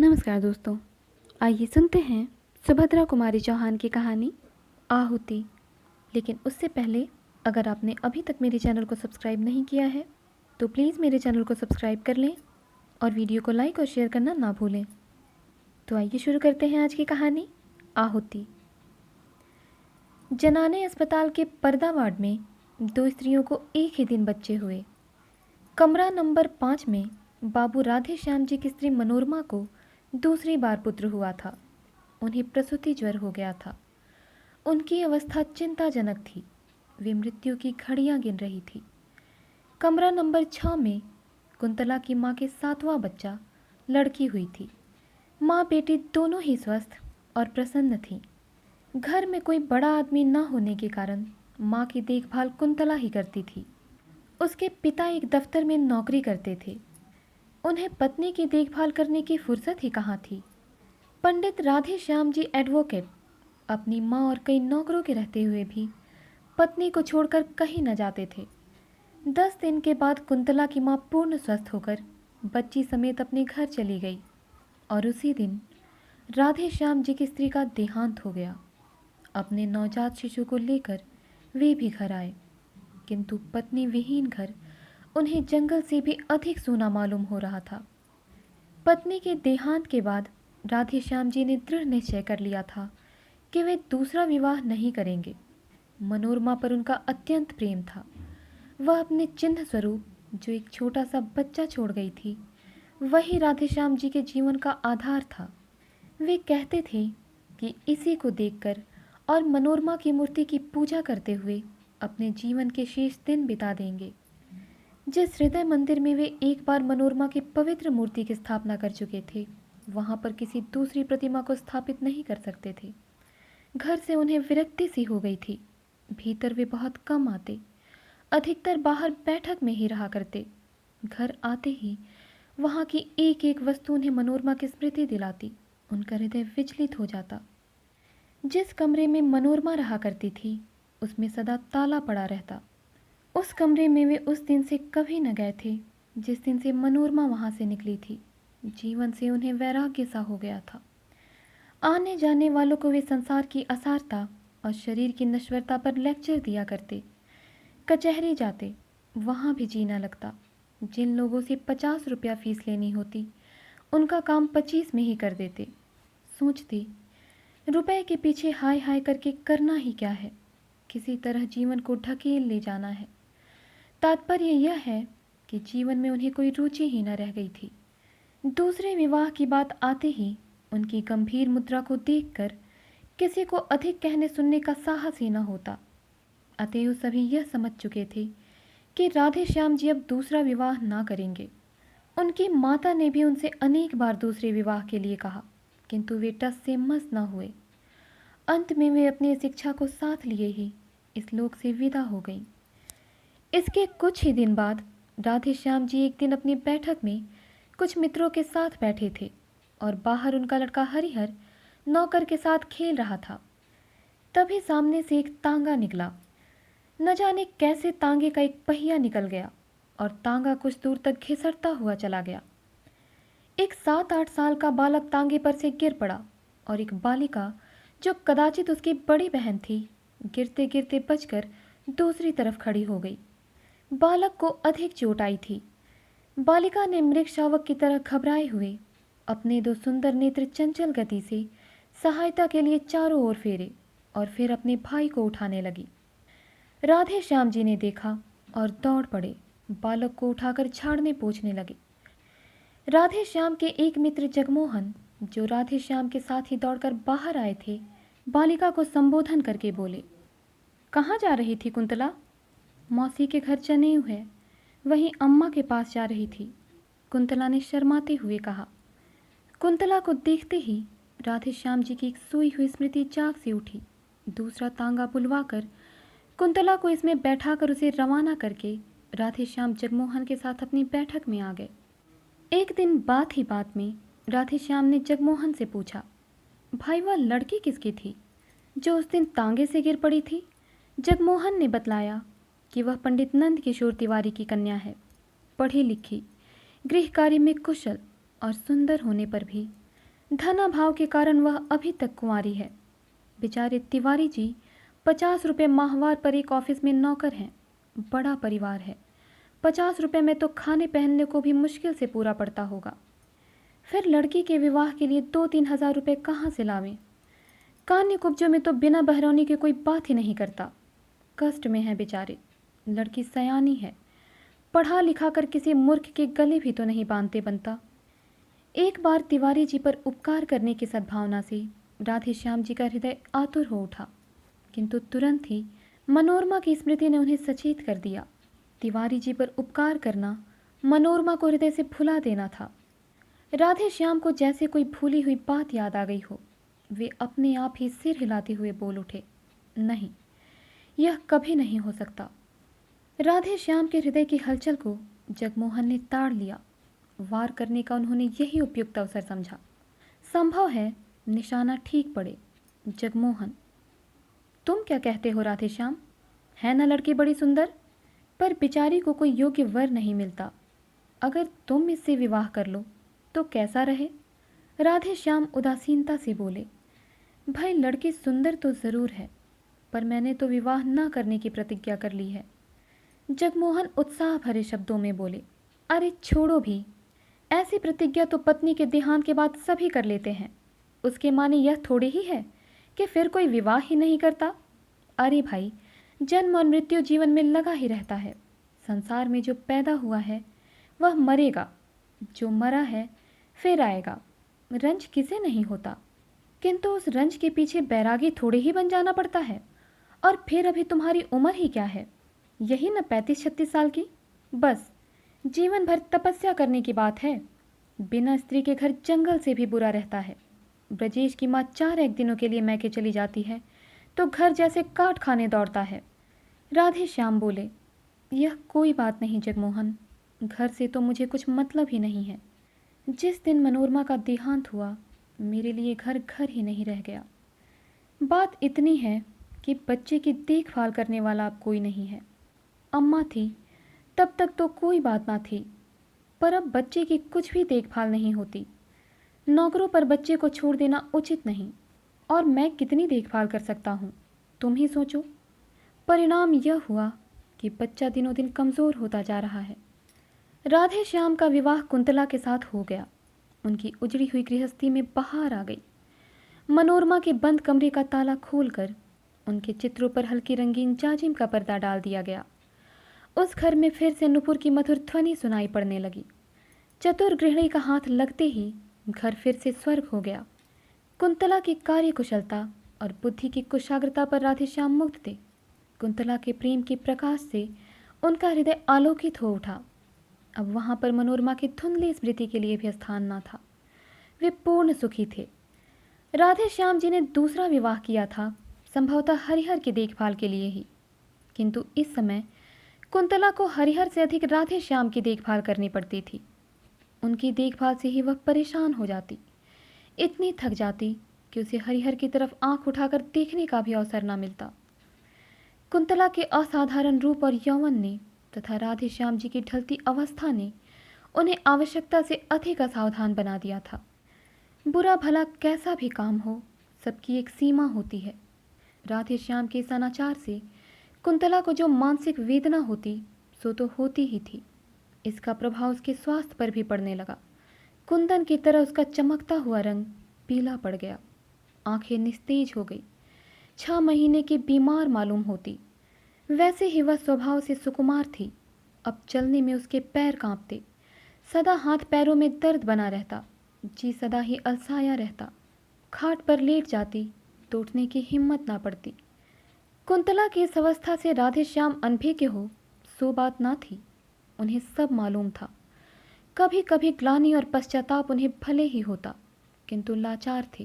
नमस्कार दोस्तों, आइए सुनते हैं सुभद्रा कुमारी चौहान की कहानी आहुति। लेकिन उससे पहले अगर आपने अभी तक मेरे चैनल को सब्सक्राइब नहीं किया है तो प्लीज़ मेरे चैनल को सब्सक्राइब कर लें और वीडियो को लाइक और शेयर करना ना भूलें। तो आइए शुरू करते हैं आज की कहानी आहुति। जनाने अस्पताल के पर्दा वार्ड में दो स्त्रियों को एक ही दिन बच्चे हुए। कमरा नंबर 5 में बाबू राधे श्याम जी की स्त्री मनोरमा को दूसरी बार पुत्र हुआ था। उन्हें प्रसूति ज्वर हो गया था। उनकी अवस्था चिंताजनक थी। वे मृत्यु की घड़ियां गिन रही थी। कमरा नंबर 6 में कुंतला की मां के 7वां बच्चा लड़की हुई थी। मां बेटी दोनों ही स्वस्थ और प्रसन्न थीं। घर में कोई बड़ा आदमी न होने के कारण मां की देखभाल कुंतला ही करती थी। उसके पिता एक दफ्तर में नौकरी करते थे। उन्हें पत्नी की देखभाल करने की फुर्सत ही कहाँ थी। पंडित राधे श्याम जी एडवोकेट अपनी माँ और कई नौकरों के रहते हुए भी पत्नी को छोड़कर कहीं न जाते थे। 10 दिन के बाद कुंतला की माँ पूर्ण स्वस्थ होकर बच्ची समेत अपने घर चली गई और उसी दिन राधे श्याम जी की स्त्री का देहांत हो गया। अपने नवजात शिशु को लेकर वे भी घर आए, किंतु पत्नी विहीन घर उन्हें जंगल से भी अधिक सूना मालूम हो रहा था। पत्नी के देहांत के बाद राधे श्याम जी ने दृढ़ निश्चय कर लिया था कि वे दूसरा विवाह नहीं करेंगे। मनोरमा पर उनका अत्यंत प्रेम था। वह अपने चिन्ह स्वरूप जो एक छोटा सा बच्चा छोड़ गई थी, वही राधे श्याम जी के जीवन का आधार था। वे कहते थे कि इसी को देखकर और मनोरमा की मूर्ति की पूजा करते हुए अपने जीवन के शेष दिन बिता देंगे। जिस हृदय मंदिर में वे एक बार मनोरमा की पवित्र मूर्ति की स्थापना कर चुके थे, वहां पर किसी दूसरी प्रतिमा को स्थापित नहीं कर सकते थे। घर से उन्हें विरक्ति सी हो गई थी। भीतर वे बहुत कम आते, अधिकतर बाहर बैठक में ही रहा करते। घर आते ही वहां की एक एक वस्तु उन्हें मनोरमा की स्मृति दिलाती। उनका हृदय विचलित हो जाता। जिस कमरे में मनोरमा रहा करती थी, उसमें सदा ताला पड़ा रहता। उस कमरे में वे उस दिन से कभी न गए थे जिस दिन से मनोरमा वहां से निकली थी। जीवन से उन्हें वैराग्य सा हो गया था। आने जाने वालों को वे संसार की असारता और शरीर की नश्वरता पर लेक्चर दिया करते। कचहरी जाते, वहां भी जी न लगता। जिन लोगों से 50 रुपया फीस लेनी होती, उनका काम 25 में ही कर देते। सोचते, रुपए के पीछे हाय हाय करके करना ही क्या है, किसी तरह जीवन को ढकेल ले जाना है। तात्पर्य यह है कि जीवन में उन्हें कोई रुचि ही न रह गई थी। दूसरे विवाह की बात आते ही उनकी गंभीर मुद्रा को देखकर किसी को अधिक कहने सुनने का साहस ही न होता। अतएव सभी यह समझ चुके थे कि राधे श्याम जी अब दूसरा विवाह ना करेंगे। उनकी माता ने भी उनसे अनेक बार दूसरे विवाह के लिए कहा, किंतु वे टस से मस न हुए। अंत में वे अपनी इस इच्छा को साथ लिए ही इस लोक से विदा हो गईं। इसके कुछ ही दिन बाद राधे श्याम जी एक दिन अपनी बैठक में कुछ मित्रों के साथ बैठे थे और बाहर उनका लड़का हरिहर नौकर के साथ खेल रहा था। तभी सामने से एक तांगा निकला। न जाने कैसे तांगे का एक पहिया निकल गया और तांगा कुछ दूर तक घिसटता हुआ चला गया। एक 7-8 साल का बालक तांगे पर से गिर पड़ा और एक बालिका जो कदाचित उसकी बड़ी बहन थी, गिरते गिरते बचकर दूसरी तरफ खड़ी हो गई। बालक को अधिक चोट आई थी। बालिका ने मृग शावक की तरह घबराए हुए अपने 2 सुंदर नेत्र चंचल गति से सहायता के लिए चारों ओर फेरे और फिर अपने भाई को उठाने लगी। राधे श्याम जी ने देखा और दौड़ पड़े, बालक को उठाकर झाड़ने पोंछने लगे। राधे श्याम के एक मित्र जगमोहन, जो राधे श्याम के साथ ही दौड़कर बाहर आए थे, बालिका को संबोधन करके बोले, कहाँ जा रही थी कुंतला? मौसी के घर जनेऊ है, वहीं अम्मा के पास जा रही थी, कुंतला ने शर्माते हुए कहा। कुंतला को देखते ही राधे श्याम जी की एक सोई हुई स्मृति जाग से उठी। दूसरा तांगा बुलवाकर कुंतला को इसमें बैठाकर उसे रवाना करके राधे श्याम जगमोहन के साथ अपनी बैठक में आ गए। एक दिन बात ही बात में राधे श्याम ने जगमोहन से पूछा, भाई वह लड़की किसकी थी जो उस दिन तांगे से गिर पड़ी थी? जगमोहन ने बतलाया कि वह पंडित नंद किशोर तिवारी की कन्या है। पढ़ी लिखी, गृह कार्य में कुशल और सुंदर होने पर भी धनाभाव के कारण वह अभी तक कुंवारी है। बेचारे तिवारी जी 50 रुपये माहवार पर एक ऑफिस में नौकर हैं। बड़ा परिवार है। 50 रुपये में तो खाने पहनने को भी मुश्किल से पूरा पड़ता होगा। फिर लड़की के विवाह के लिए 2-3 हज़ार रुपये कहाँ से लावें? कान्य कुब्जों में तो बिना बहरौनी के कोई बात ही नहीं करता। कष्ट में है बेचारे। लड़की सयानी है। पढ़ा लिखा कर किसी मूर्ख के गले भी तो नहीं बांधते बनता। एक बार तिवारी जी पर उपकार करने की सद्भावना से राधे श्याम जी का हृदय आतुर हो उठा, किंतु तुरंत ही मनोरमा की स्मृति ने उन्हें सचेत कर दिया। तिवारी जी पर उपकार करना मनोरमा को हृदय से भुला देना था। राधे श्याम को जैसे कोई भूली हुई बात याद आ गई हो। वे अपने आप ही सिर हिलाते हुए बोल उठे, नहीं, यह कभी नहीं हो सकता। राधे श्याम के हृदय की हलचल को जगमोहन ने ताड़ लिया। वार करने का उन्होंने यही उपयुक्त अवसर समझा। संभव है निशाना ठीक पड़े। जगमोहन, तुम क्या कहते हो राधे श्याम? है ना लड़की बड़ी सुंदर? पर बेचारी को कोई योग्य वर नहीं मिलता। अगर तुम इससे विवाह कर लो तो कैसा रहे? राधे श्याम उदासीनता से बोले, भाई लड़की सुंदर तो ज़रूर है, पर मैंने तो विवाह न करने की प्रतिज्ञा कर ली है। जगमोहन उत्साह भरे शब्दों में बोले, अरे छोड़ो भी, ऐसी प्रतिज्ञा तो पत्नी के देहांत के बाद सभी कर लेते हैं। उसके माने यह थोड़ी ही है कि फिर कोई विवाह ही नहीं करता। अरे भाई, जन्म और मृत्यु जीवन में लगा ही रहता है। संसार में जो पैदा हुआ है वह मरेगा, जो मरा है फिर आएगा। रंज किसे नहीं होता, किंतु उस रंज के पीछे बैरागी थोड़े ही बन जाना पड़ता है। और फिर अभी तुम्हारी उम्र ही क्या है, यही न 35-36 साल की। बस जीवन भर तपस्या करने की बात है। बिना स्त्री के घर जंगल से भी बुरा रहता है। ब्रजेश की माँ 4 दिनों के लिए मैके चली जाती है तो घर जैसे काट खाने दौड़ता है। राधे श्याम बोले, यह कोई बात नहीं जगमोहन, घर से तो मुझे कुछ मतलब ही नहीं है। जिस दिन मनोरमा का देहांत हुआ मेरे लिए घर घर ही नहीं रह गया। बात इतनी है कि बच्चे की देखभाल करने वाला अब कोई नहीं है। अम्मा थी तब तक तो कोई बात ना थी, पर अब बच्चे की कुछ भी देखभाल नहीं होती। नौकरों पर बच्चे को छोड़ देना उचित नहीं, और मैं कितनी देखभाल कर सकता हूँ, तुम ही सोचो। परिणाम यह हुआ कि बच्चा दिनों दिन कमज़ोर होता जा रहा है। राधे श्याम का विवाह कुंतला के साथ हो गया। उनकी उजड़ी हुई गृहस्थी में बहार आ गई। मनोरमा के बंद कमरे का ताला खोलकर उनके चित्रों पर हल्की रंगीन जाजिम का पर्दा डाल दिया गया। उस घर में फिर से नुपुर की मधुर ध्वनि सुनाई पड़ने लगी। चतुर गृहिणी का हाथ लगते ही घर फिर से स्वर्ग हो गया। कुंतला की कार्यकुशलता और बुद्धि की कुशाग्रता पर राधे श्याम मुग्ध थे। कुंतला के प्रेम के प्रकाश से उनका हृदय आलोकित हो उठा। अब वहाँ पर मनोरमा की धुंधली स्मृति के लिए भी स्थान न था। वे पूर्ण सुखी थे। राधे श्याम जी ने दूसरा विवाह किया था, संभवतः हरिहर की देखभाल के लिए ही, किंतु इस समय कुंतला को हरिहर से अधिक राधे श्याम की देखभाल करनी पड़ती थी। उनकी देखभाल से ही वह परेशान हो जाती, इतनी थक जाती कि उसे हरिहर की तरफ आंख उठाकर देखने का भी अवसर न मिलता। कुंतला के असाधारण रूप और यौवन ने तथा राधे श्याम जी की ढलती अवस्था ने उन्हें आवश्यकता से अधिक असावधान बना दिया था। बुरा भला कैसा भी काम हो, सबकी एक सीमा होती है। राधे श्याम के इस अनाचार से कुंतला को जो मानसिक वेदना होती सो तो होती ही थी। इसका प्रभाव उसके स्वास्थ्य पर भी पड़ने लगा। कुंदन की तरह उसका चमकता हुआ रंग पीला पड़ गया। आंखें निस्तेज हो गई। 6 महीने की बीमार मालूम होती। वैसे ही वह स्वभाव से सुकुमार थी। अब चलने में उसके पैर कांपते। सदा हाथ पैरों में दर्द बना रहता। जी सदा ही अलसाया रहता। खाट पर लेट जाती तो उठने की हिम्मत ना पड़ती। कुंतला की इस अवस्था से राधे श्याम अनभे के हो सो बात ना थी। उन्हें सब मालूम था। कभी कभी ग्लानि और पश्चाताप उन्हें भले ही होता, किंतु लाचार थे।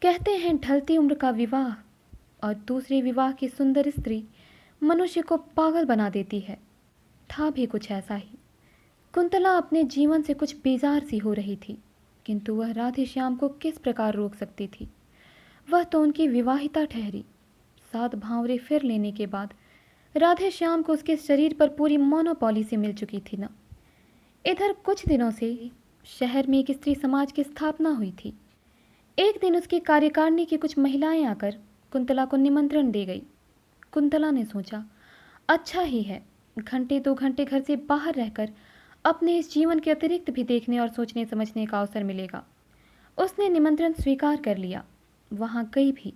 कहते हैं ढलती उम्र का विवाह और दूसरे विवाह की सुंदर स्त्री मनुष्य को पागल बना देती है। था भी कुछ ऐसा ही। कुंतला अपने जीवन से कुछ बेजार सी हो रही थी, किंतु वह राधे श्याम को किस प्रकार रोक सकती थी। वह तो उनकी विवाहिता ठहरी। 7 भांवरे फिर लेने के बाद राधे श्याम को उसके शरीर पर पूरी मोनोपॉली से मिल चुकी थी न। इधर कुछ दिनों से शहर में एक स्त्री समाज की स्थापना हुई थी। एक दिन उसकी कार्यकारिणी की कुछ महिलाएं आकर कुंतला को निमंत्रण दे गई। कुंतला ने सोचा, अच्छा ही है, घंटे 2 घंटे घर से बाहर रहकर अपने इस जीवन के अतिरिक्त भी देखने और सोचने समझने का अवसर मिलेगा। उसने निमंत्रण स्वीकार कर लिया। वहां गई भी।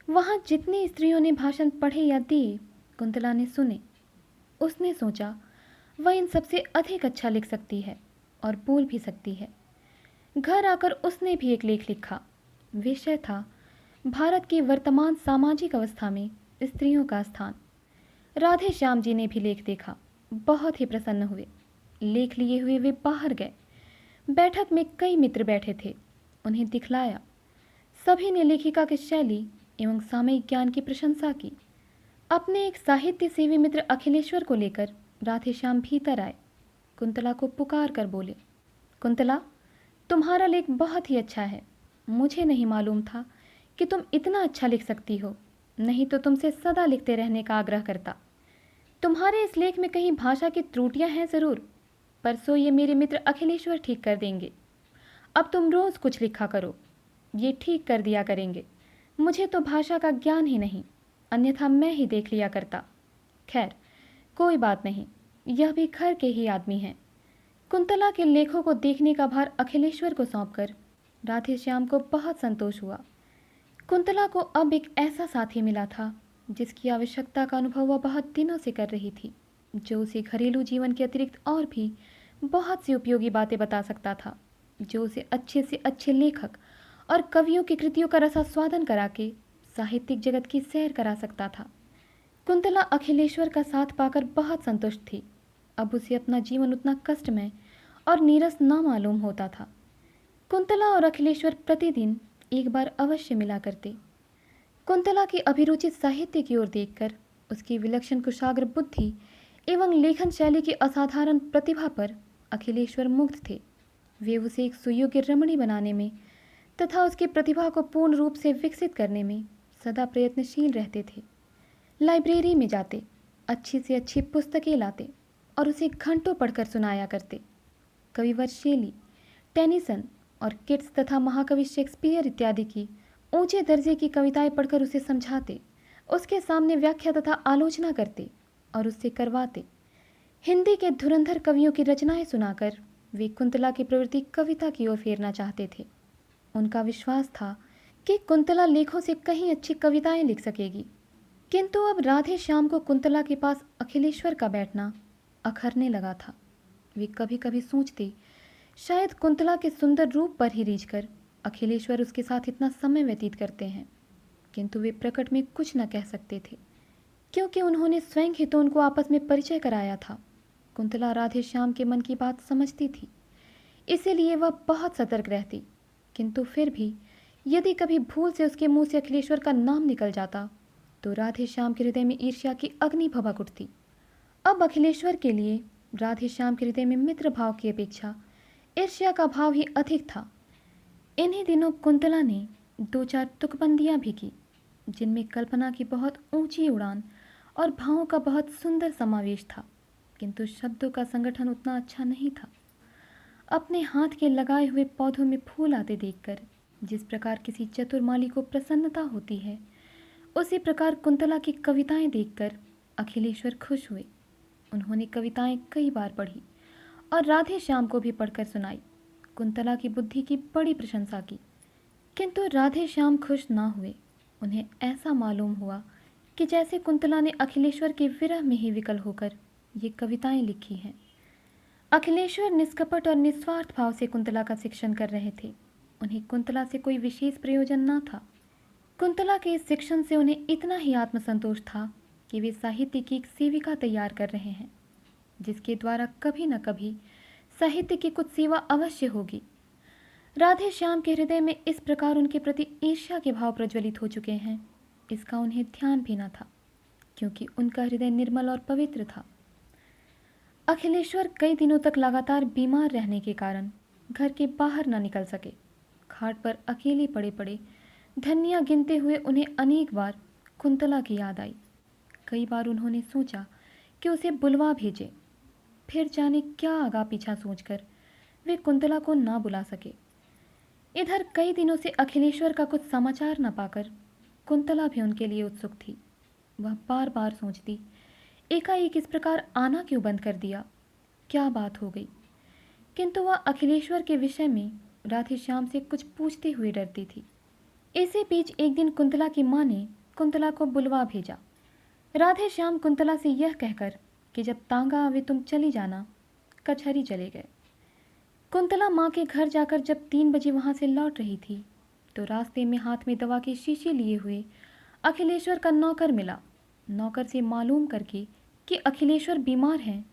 वहां जितनी स्त्रियों ने भाषण पढ़े या दिए, कुंतला ने सुने। उसने सोचा, वह इन सबसे अधिक अच्छा लिख सकती है और बोल भी सकती है। घर आकर उसने भी एक लेख लिखा। विषय था भारत की वर्तमान सामाजिक अवस्था में स्त्रियों का स्थान। राधे श्याम जी ने भी लेख देखा, बहुत ही प्रसन्न हुए। लेख लिए हुए वे बाहर गए। बैठक में कई मित्र बैठे थे। उन्हें दिखलाया। सभी ने लेखिका की शैली एवं सामयिक ज्ञान की प्रशंसा की। अपने एक साहित्य सेवी मित्र अखिलेश्वर को लेकर राधेश्याम भीतर आए। कुंतला को पुकार कर बोले, कुंतला, तुम्हारा लेख बहुत ही अच्छा है। मुझे नहीं मालूम था कि तुम इतना अच्छा लिख सकती हो, नहीं तो तुमसे सदा लिखते रहने का आग्रह करता। तुम्हारे इस लेख में कहीं भाषा की त्रुटियां हैं ज़रूर, परसों ये मेरे मित्र अखिलेश्वर ठीक कर देंगे। अब तुम रोज़ कुछ लिखा करो, ये ठीक कर दिया करेंगे। मुझे तो भाषा का ज्ञान ही नहीं, अन्यथा मैं ही देख लिया करता। खैर, कोई बात नहीं, यह भी घर के ही आदमी हैं। कुंतला के लेखों को देखने का भार अखिलेश्वर को सौंपकर राधेश्याम को बहुत संतोष हुआ। कुंतला को अब एक ऐसा साथी मिला था जिसकी आवश्यकता का अनुभव वह बहुत दिनों से कर रही थी, जो उसे घरेलू जीवन के अतिरिक्त और भी बहुत सी उपयोगी बातें बता सकता था, जो उसे अच्छे से अच्छे लेखक और कवियों की कृतियों का रसास्वादन करा के साहित्यिक जगत की सैर करा सकता था। कुंतला अखिलेश्वर का साथ पाकर बहुत संतुष्ट थी। अब उसे अपना जीवन उतना कष्टमय और नीरस न मालूम होता था। कुंतला और अखिलेश्वर प्रतिदिन एक बार अवश्य मिला करते। कुंतला की अभिरुचि साहित्य की ओर देखकर उसकी विलक्षण कुशाग्र बुद्धि एवं लेखन शैली की असाधारण प्रतिभा पर अखिलेश्वर मुग्ध थे। वे उसे एक सुयोग्य रमणी बनाने में तथा उसकी प्रतिभा को पूर्ण रूप से विकसित करने में सदा प्रयत्नशील रहते थे। लाइब्रेरी में जाते, अच्छी से अच्छी पुस्तकें लाते और उसे घंटों पढ़कर सुनाया करते। कविवर शेली, टेनिसन और किट्स तथा महाकवि शेक्सपियर इत्यादि की ऊंचे दर्जे की कविताएं पढ़कर उसे समझाते, उसके सामने व्याख्या तथा आलोचना करते और उससे करवाते। हिंदी के धुरंधर कवियों की रचनाएं सुनाकर वे कुंतला की प्रवृत्ति कविता की ओर फेरना चाहते थे। उनका विश्वास था कि कुंतला लेखों से कहीं अच्छी कविताएं लिख सकेगी। किंतु अब राधे श्याम को कुंतला के पास अखिलेश्वर का बैठना अखरने लगा था। वे कभी कभी सोचते, शायद कुंतला के सुंदर रूप पर ही रीझकर अखिलेश्वर उसके साथ इतना समय व्यतीत करते हैं, किंतु वे प्रकट में कुछ न कह सकते थे, क्योंकि उन्होंने स्वयं ही तो उनको आपस में परिचय कराया था। कुंतला राधे श्याम के मन की बात समझती थी, इसीलिए वह बहुत सतर्क रहती। किंतु फिर भी यदि कभी भूल से उसके मुंह से अखिलेश्वर का नाम निकल जाता तो राधे श्याम के हृदय में ईर्ष्या की अग्नि भभक उठती। अब अखिलेश्वर के लिए राधे श्याम के हृदय में मित्र भाव की अपेक्षा ईर्ष्या का भाव ही अधिक था। इन्हीं दिनों कुंतला ने 2-4 तुकबंदियां भी की, जिनमें कल्पना की बहुत ऊंची उड़ान और भावों का बहुत सुंदर समावेश था, किंतु शब्दों का संगठन उतना अच्छा नहीं था। अपने हाथ के लगाए हुए पौधों में फूल आते देखकर जिस प्रकार किसी चतुर माली को प्रसन्नता होती है, उसी प्रकार कुंतला की कविताएं देखकर अखिलेश्वर खुश हुए। उन्होंने कविताएं कई बार पढ़ी और राधे श्याम को भी पढ़कर सुनाई। कुंतला की बुद्धि की बड़ी प्रशंसा की, किंतु राधे श्याम खुश ना हुए। उन्हें ऐसा मालूम हुआ कि जैसे कुंतला ने अखिलेश्वर के विरह में ही विकल होकर ये कविताएं लिखी हैं। अखिलेश्वर निष्कपट और निस्वार्थ भाव से कुंतला का शिक्षण कर रहे थे। उन्हें कुंतला से कोई विशेष प्रयोजन न था। कुंतला के इस शिक्षण से उन्हें इतना ही आत्मसंतोष था कि वे साहित्य की एक सेविका तैयार कर रहे हैं, जिसके द्वारा कभी न कभी साहित्य की कुछ सेवा अवश्य होगी। राधे श्याम के हृदय में इस प्रकार उनके प्रति ईर्ष्या के भाव प्रज्वलित हो चुके हैं, इसका उन्हें ध्यान भी न था, क्योंकि उनका हृदय निर्मल और पवित्र था। अखिलेश्वर कई दिनों तक लगातार बीमार रहने के कारण घर के बाहर न निकल सके। खाट पर अकेले पड़े पड़े धनिया गिनते हुए उन्हें अनेक बार कुंतला की याद आई। कई बार उन्होंने सोचा कि उसे बुलवा भेजे, फिर जाने क्या आगा पीछा सोचकर वे कुंतला को ना बुला सके। इधर कई दिनों से अखिलेश्वर का कुछ समाचार न पाकर कुंतला भी उनके लिए उत्सुक थी। वह बार बार सोचती, एकाएक इस प्रकार आना क्यों बंद कर दिया, क्या बात हो गई। किंतु वह अखिलेश्वर के विषय में राधेश्याम से कुछ पूछते हुए डरती थी। इसी बीच एक दिन कुंतला की माँ ने कुंतला को बुलवा भेजा। राधेश्याम कुंतला से यह कहकर कि जब तांगा आवे तुम चली जाना, कचहरी चले गए। कुंतला माँ के घर जाकर जब 3 बजे वहाँ से लौट रही थी तो रास्ते में हाथ में दवा की शीशी लिए हुए अखिलेश्वर का नौकर मिला। नौकर से मालूम करके कि अखिलेश्वर बीमार हैं,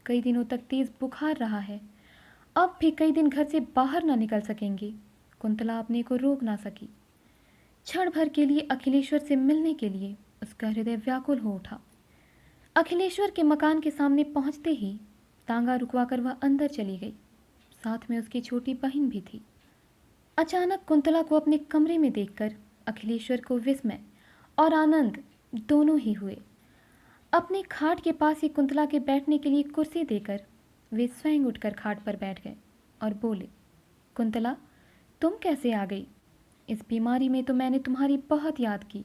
कई दिनों तक तेज बुखार रहा है, अब भी कई दिन घर से बाहर ना निकल सकेंगे, कुंतला अपने को रोक ना सकी। क्षण भर के लिए अखिलेश्वर से मिलने के लिए उसका हृदय व्याकुल हो उठा। अखिलेश्वर के मकान के सामने पहुंचते ही तांगा रुकवाकर वह अंदर चली गई। साथ में उसकी छोटी बहन भी थी। अचानक कुंतला को अपने कमरे में देखकर अखिलेश्वर को विस्मय और आनंद दोनों ही हुए। अपनी खाट के पास ही कुंतला के बैठने के लिए कुर्सी देकर वे स्वयं उठकर खाट पर बैठ गए और बोले, कुंतला, तुम कैसे आ गई? इस बीमारी में तो मैंने तुम्हारी बहुत याद की।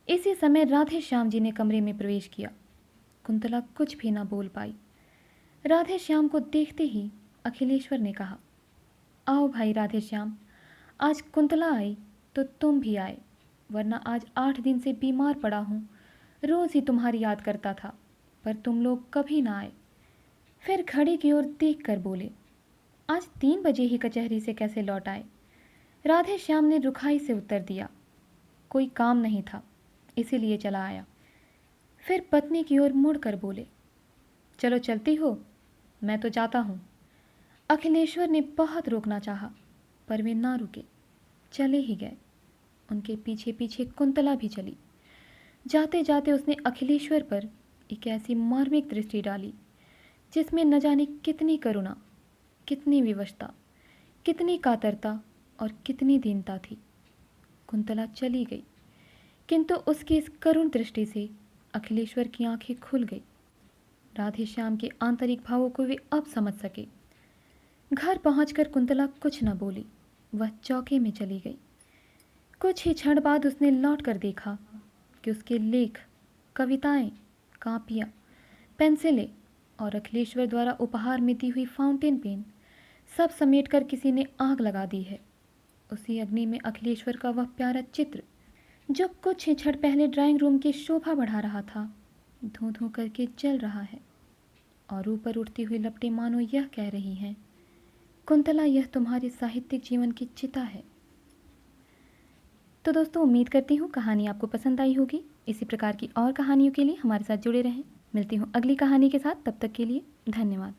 इसी समय राधेश्याम जी ने कमरे में प्रवेश किया। कुंतला कुछ भी ना बोल पाई। राधेश्याम को देखते ही अखिलेश्वर ने कहा, आओ भाई राधेश्याम, आज कुंतला आई तो तुम भी आए, वरना आज 8 दिन से बीमार पड़ा हूँ। रोज़ ही तुम्हारी याद करता था, पर तुम लोग कभी ना आए। फिर घड़ी की ओर देख कर बोले, आज 3 बजे ही कचहरी से कैसे लौट आए? राधेश्याम ने रुखाई से उत्तर दिया, कोई काम नहीं था, इसीलिए चला आया। फिर पत्नी की ओर मुड़कर बोले, चलो चलती हो, मैं तो जाता हूँ। अखिलेश्वर ने बहुत रोकना चाहा, पर वे ना रुके, चले ही गए। उनके पीछे पीछे कुंतला भी चली। जाते जाते उसने अखिलेश्वर पर एक ऐसी मार्मिक दृष्टि डाली जिसमें न जाने कितनी करुणा, कितनी विवशता, कितनी कातरता और कितनी दीनता थी। कुंतला चली गई, किंतु उसकी इस करुण दृष्टि से अखिलेश्वर की आंखें खुल गई। राधेश्याम के आंतरिक भावों को वे अब समझ सके। घर पहुंचकर कुंतला कुछ न बोली, वह चौके में चली गई। कुछ ही क्षण बाद उसने लौट कर देखा कि उसके लेख, कविताएं, कापियाँ, पेंसिलें और अखिलेश्वर द्वारा उपहार में दी हुई फाउंटेन पेन सब समेटकर किसी ने आग लगा दी है। उसी अग्नि में अखिलेश्वर का वह प्यारा चित्र, जो कुछ ही क्षण पहले ड्राइंग रूम की शोभा बढ़ा रहा था, धूं धूं करके जल रहा है। और ऊपर उठती हुई लपटें मानो यह कह रही हैं, कुंतला, यह तुम्हारे साहित्यिक जीवन की चिता है। तो दोस्तों, उम्मीद करती हूँ कहानी आपको पसंद आई होगी। इसी प्रकार की और कहानियों के लिए हमारे साथ जुड़े रहें। मिलती हूँ अगली कहानी के साथ, तब तक के लिए धन्यवाद।